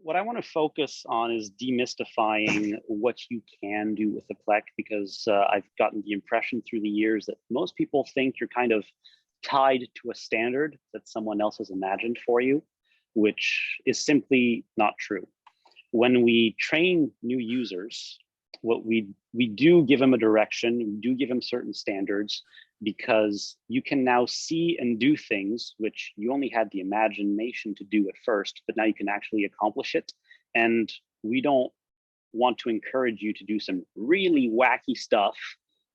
what I want to focus on is demystifying what you can do with the Plek, because I've gotten the impression through the years that most people think you're kind of tied to a standard that someone else has imagined for you, which is simply not true. When we train new users, what we do give them a direction, we do give them certain standards, because you can now see and do things which you only had the imagination to do at first, but now you can actually accomplish it. And we don't want to encourage you to do some really wacky stuff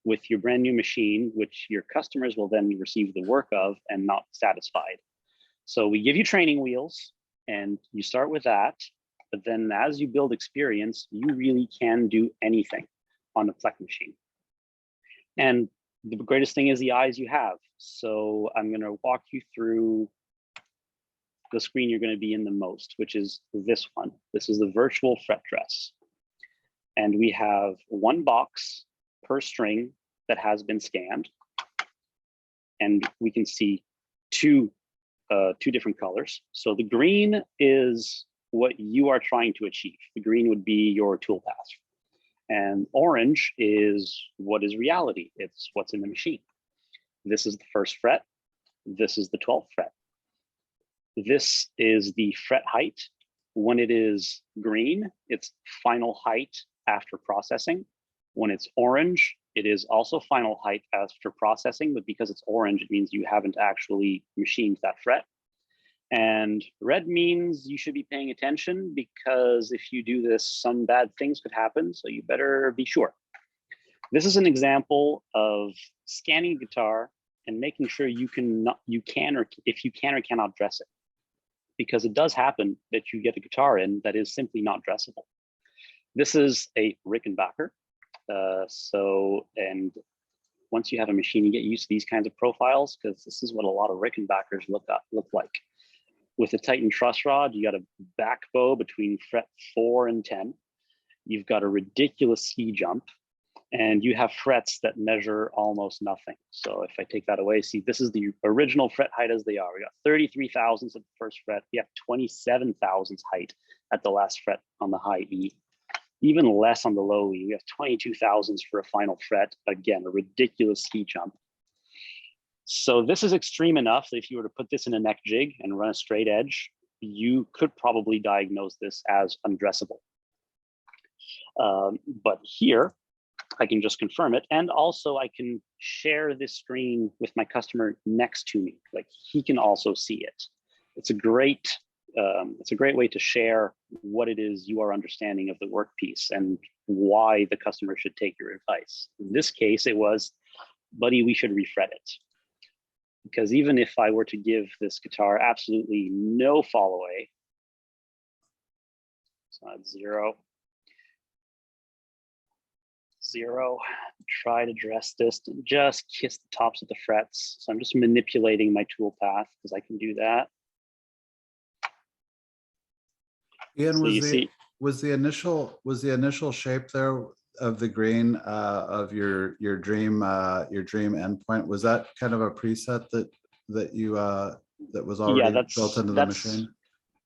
with your brand new machine, which your customers will then receive the work of and not satisfied. So we give you training wheels and you start with that. But then as you build experience, you really can do anything on a Plek machine. And the greatest thing is the eyes you have. So I'm going to walk you through the screen you're going to be in the most, which is this one. This is the virtual fret dress. And we have one box per string that has been scanned. And we can see two different colors. So the green is what you are trying to achieve. The green would be your toolpath. And orange is what is reality. It's what's in the machine. This is the first fret. This is the 12th fret. This is the fret height. When it is green, it's final height after processing. When it's orange, it is also final height after processing, but because it's orange, it means you haven't actually machined that fret. And red means you should be paying attention, because if you do this, some bad things could happen, so you better be sure. This is an example of scanning a guitar and making sure you can or cannot dress it. Because it does happen that you get a guitar in that is simply not dressable. This is a Rickenbacker. And once you have a machine, you get used to these kinds of profiles, because this is what a lot of Rickenbackers look like. With a Titan truss rod, you got a back bow between fret 4 and 10. You've got a ridiculous ski jump, and you have frets that measure almost nothing. So if I take that away, see, this is the original fret height as they are. We got 33 thousandths at the first fret. We have 27 thousandths height at the last fret on the high E. Even less on the low E. We have 22 thousandths for a final fret. Again, a ridiculous ski jump. So this is extreme enough that if you were to put this in a neck jig and run a straight edge, you could probably diagnose this as undressable. But here, I can just confirm it. And also I can share this screen with my customer next to me. Like, he can also see it. It's a great way to share what it is you are understanding of the workpiece and why the customer should take your advice. In this case, it was, buddy, we should refret it. Because even if I were to give this guitar absolutely no fall away, it's not 0, 0, try to dress this and just kiss the tops of the frets. So I'm just manipulating my tool path because I can do that. Ian, So was the initial shape there of the green of your dream endpoint, was that kind of a preset that you that was already built into the machine?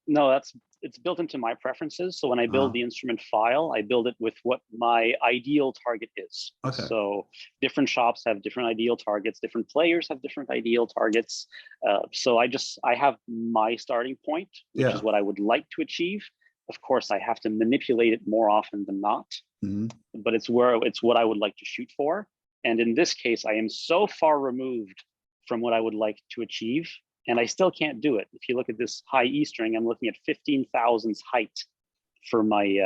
No, it's built into my preferences. So when I build the instrument file, I build it with what my ideal target is. Okay. So different shops have different ideal targets, different players have different ideal targets. So I have my starting point, which is what I would like to achieve. Of course, I have to manipulate it more often than not, but it's what I would like to shoot for. And in this case, I am so far removed from what I would like to achieve, and I still can't do it. If you look at this high E string, I'm looking at 15 thousandths height for my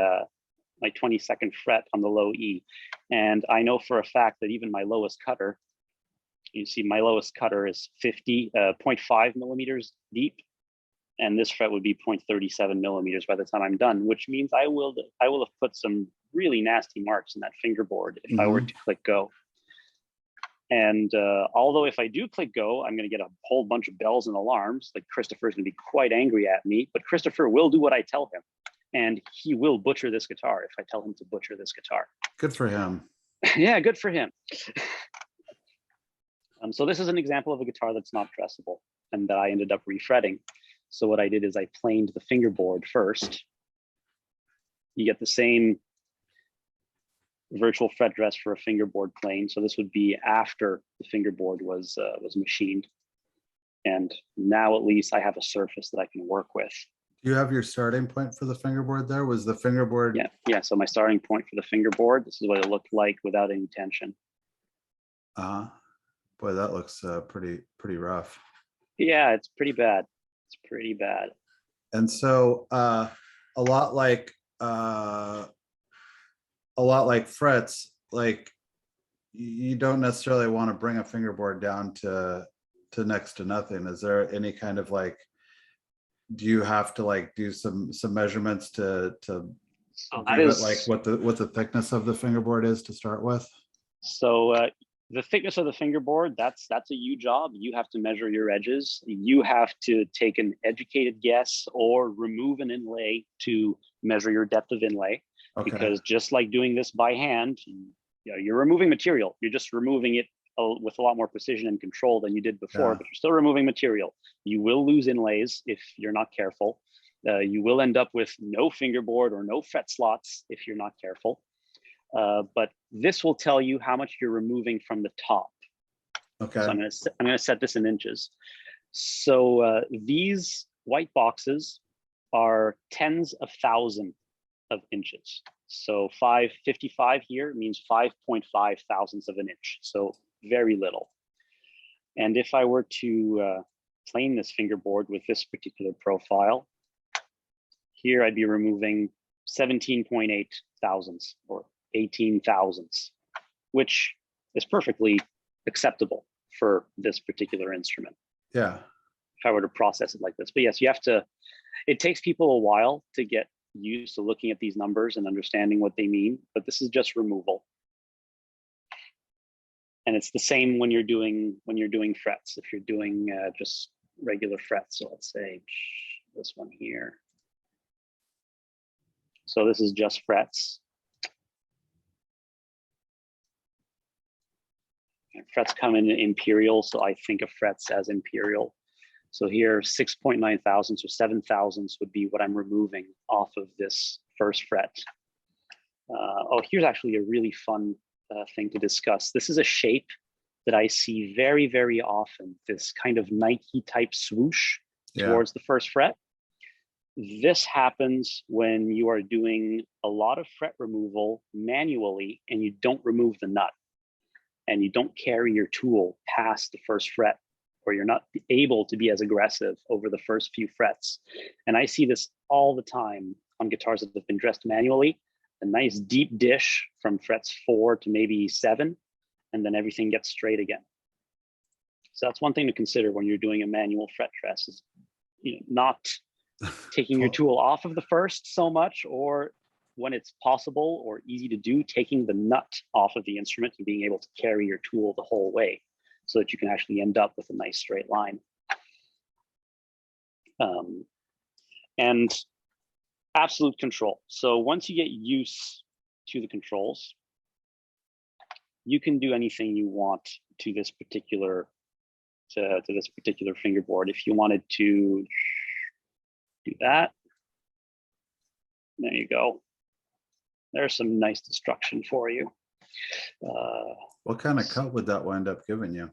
my 22nd fret on the low E. And I know for a fact that even my lowest cutter, you see my lowest cutter is 0.5 millimeters deep. And this fret would be 0.37 millimeters by the time I'm done, which means I will have put some really nasty marks in that fingerboard if I were to click go. And although if I do click go, I'm going to get a whole bunch of bells and alarms. Like, Christopher's going to be quite angry at me, but Christopher will do what I tell him, and he will butcher this guitar if I tell him to butcher this guitar. Good for him. Yeah, good for him. So this is an example of a guitar that's not dressable and that I ended up refretting. So what I did is I planed the fingerboard first, you get the same virtual fret dress for a fingerboard plane. So this would be after the fingerboard was machined. And now at least I have a surface that I can work with. Do you have your starting point for the fingerboard there? Was the fingerboard? Yeah. So my starting point for the fingerboard, this is what it looked like without any tension. Boy, that looks pretty rough. Yeah, it's pretty bad. It's pretty bad. And so a lot like frets, like you don't necessarily want to bring a fingerboard down to next to nothing. Is there any kind of like, do you have to like do some measurements to so that is like what the thickness of the fingerboard is to start with? So the thickness of the fingerboard, that's a you job. You have to measure your edges. You have to take an educated guess or remove an inlay to measure your depth of inlay. Okay. Because just like doing this by hand, you're removing material. You're just removing it with a lot more precision and control than you did before, but you're still removing material. You will lose inlays if you're not careful. You will end up with no fingerboard or no fret slots if you're not careful. But this will tell you how much you're removing from the top. Okay. So I'm going to set this in inches. So these white boxes are tens of thousands of inches. So 555 here means 5.5 thousandths of an inch. So very little. And if I were to plane this fingerboard with this particular profile, here I'd be removing 17.8 thousandths or 18 thousandths, which is perfectly acceptable for this particular instrument. Yeah. If I were to process it like this. But yes, you have to, it takes people a while to get used to looking at these numbers and understanding what they mean, but this is just removal. And it's the same when you're doing frets. If you're doing just regular frets, so let's say this one here. So this is just frets. And frets come in imperial, so I think of frets as imperial. So here, 6.9 thousandths or 7 thousandths would be what I'm removing off of this first fret. Oh, here's actually a really fun thing to discuss. This is a shape that I see very, very often, this kind of Nike type swoosh towards the first fret. This happens when you are doing a lot of fret removal manually and you don't remove the nut and you don't carry your tool past the first fret, or you're not able to be as aggressive over the first few frets. And I see this all the time on guitars that have been dressed manually. A nice deep dish from frets 4 to maybe 7, and then everything gets straight again. So that's one thing to consider when you're doing a manual fret dress, is not taking your tool off of the first so much, or when it's possible or easy to do, taking the nut off of the instrument and being able to carry your tool the whole way so that you can actually end up with a nice straight line. And absolute control. So once you get used to the controls, you can do anything you want to this particular fingerboard. If you wanted to do that, there you go. There's some nice destruction for you. What kind of cut would that wind up giving you?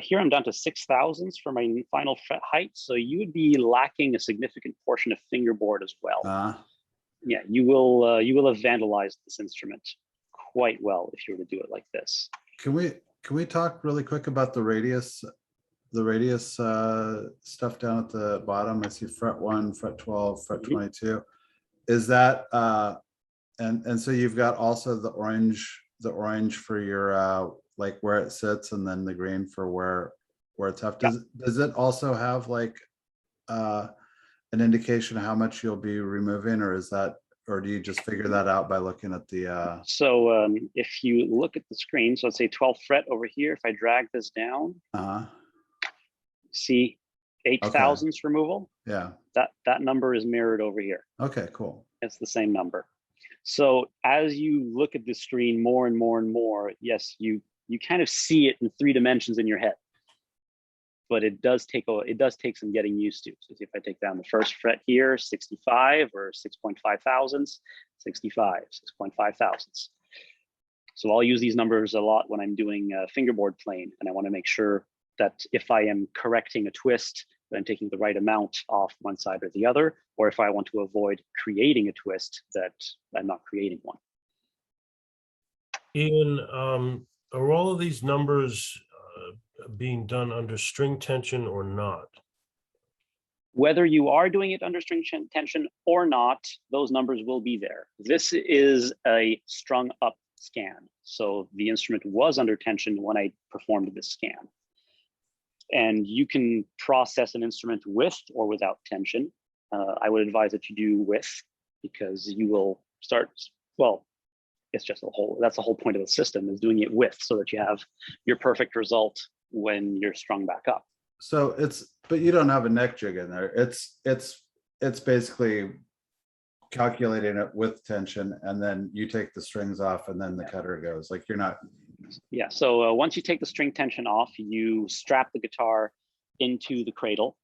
Here I'm down to 6 thousandths for my final fret height, so you would be lacking a significant portion of fingerboard as well. Yeah, you will have vandalized this instrument quite well if you were to do it like this. Can we talk really quick about the radius stuff down at the bottom? I see fret 1, fret 12, fret 22. Is that and so you've got also the orange for your like where it sits, and then the green for where it's up. Does it also have like an indication of how much you'll be removing, or do you just figure that out by looking at the So if you look at the screen, so let's say 12th fret over here, if I drag this down, see 8 thousandths removal? Yeah. That number is mirrored over here. Okay, cool. It's the same number. So as you look at the screen more and more and more, yes, you kind of see it in 3 dimensions in your head. but it does take some getting used to. So if I take down the first fret here, 65 or 6.5 thousandths, 65, 6.5 thousandths. So I'll use these numbers a lot when I'm doing a fingerboard playing, and I want to make sure that if I am correcting a twist, that I'm taking the right amount off one side or the other, or if I want to avoid creating a twist, that I'm not creating one. Ian, are all of these numbers being done under string tension or not? Whether you are doing it under string tension or not, those numbers will be there. This is a strung up scan. So the instrument was under tension when I performed this scan. And you can process an instrument with or without tension. I would advise that you do with, because you will start, well, it's just that's the whole point of the system, is doing it with, so that you have your perfect result when you're strung back up. So but you don't have a neck jig in there. It's basically calculating it with tension, and then you take the strings off, and then the cutter goes. Like, you're not. Yeah. So once you take the string tension off, you strap the guitar into the cradle,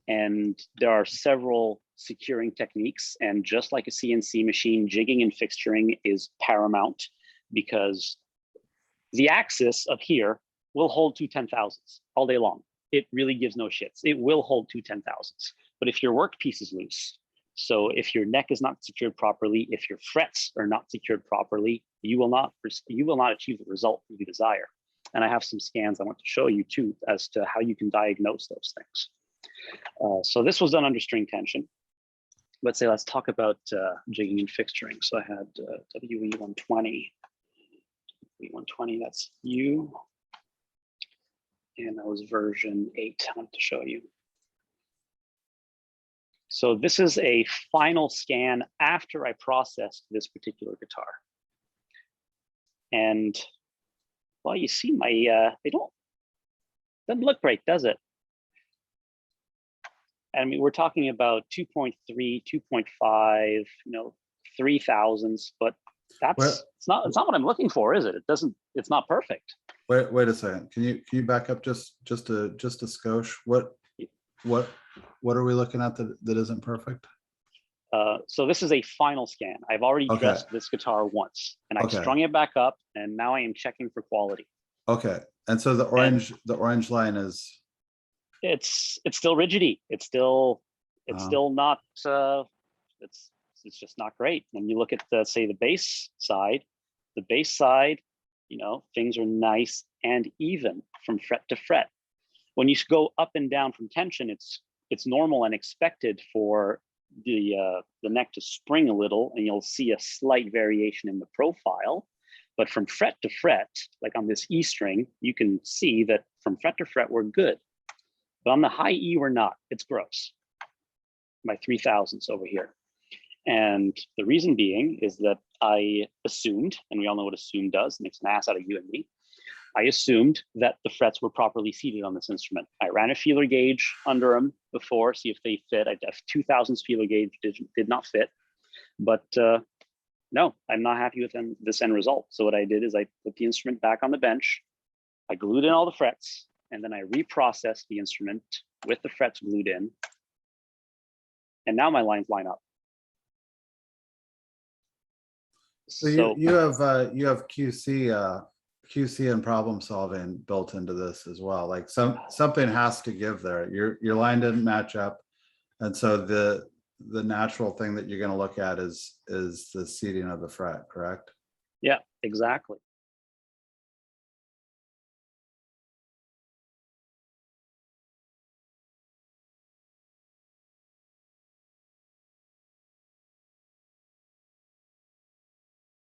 and there are several securing techniques. And just like a CNC machine, jigging and fixturing is paramount, because the axis of here will hold 2 10,000ths all day long. It really gives no shits. It will hold 2 10,000ths. But if your workpiece is loose, so if your neck is not secured properly, if your frets are not secured properly, you will not achieve the result that you desire. And I have some scans I want to show you too, as to how you can diagnose those things. So this was done under string tension. Let's talk about jigging and fixturing. So I had WE120. WE120, that's U. And that was version 8 I want to show you. So this is a final scan after I processed this particular guitar. And well, you see my, doesn't look right, does it? I mean, we're talking about 2.3, 2.5, 3 thousandths, but it's not what I'm looking for, is it? It's not perfect. Wait a second. Can you back up just a skosh? What are we looking at that isn't perfect? So this is a final scan. I've already dressed this guitar once, and I've strung it back up, and now I am checking for quality. Okay. And so the orange line is, it's still rigidy. It's still not it's just not great. When you look at say the bass side, things are nice and even from fret to fret. When you go up and down from tension, it's normal and expected for the neck to spring a little, and you'll see a slight variation in the profile. But from fret to fret, like on this E string, you can see that from fret to fret, we're good. But on the high E, we're not. It's gross. My 3 thousandths over here. And the reason being is that I assumed, and we all know what assume does, makes an ass out of you and me. I assumed that the frets were properly seated on this instrument. I ran a feeler gauge under them before, see if they fit. I have 2 thousandths feeler gauge, did not fit. But no, I'm not happy with this end result. So what I did is I put the instrument back on the bench. I glued in all the frets, and then I reprocessed the instrument with the frets glued in. And now my lines line up. So you have QC and problem solving built into this as well. Like something has to give there. Your line didn't match up, and so the natural thing that you're going to look at is the seating of the fret, correct? Yeah, exactly.